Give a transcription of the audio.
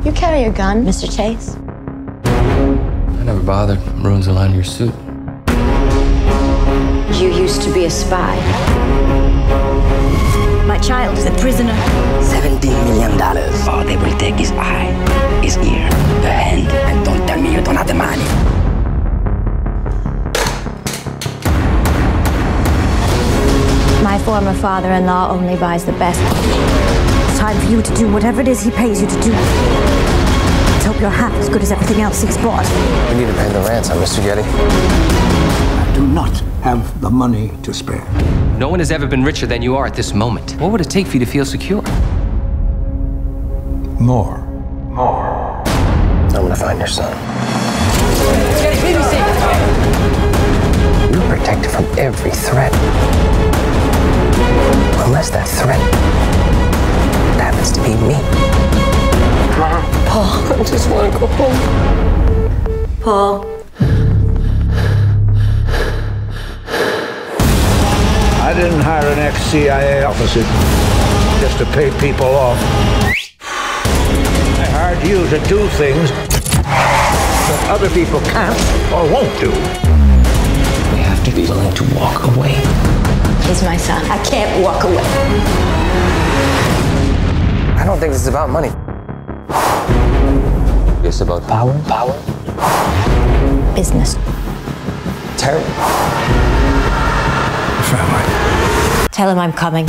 You carry a gun, Mr. Chase? I never bothered. Ruins the line of your suit. You used to be a spy. My child is a prisoner. $17 million. All they will take is eye, his ear, the hand, and don't tell me you don't have the money. My former father-in-law only buys the best. It's time for you to do whatever it is he pays you to do. Let's hope you're half as good as everything else he's bought. We need to pay the ransom, Mr. Getty. I do not have the money to spare. No one has ever been richer than you are at this moment. What would it take for you to feel secure? More. I'm gonna find your son. You're protected from every threat. Unless that threat happens to be me. Mom. Paul, I just want to go home. Paul. I didn't hire an ex-CIA officer just to pay people off. I hired you to do things that other people can't or won't do. We have to be willing to walk away. He's my son. I can't walk away. I don't think this is about money. It's about power. Business. Terror. Family. Tell him I'm coming.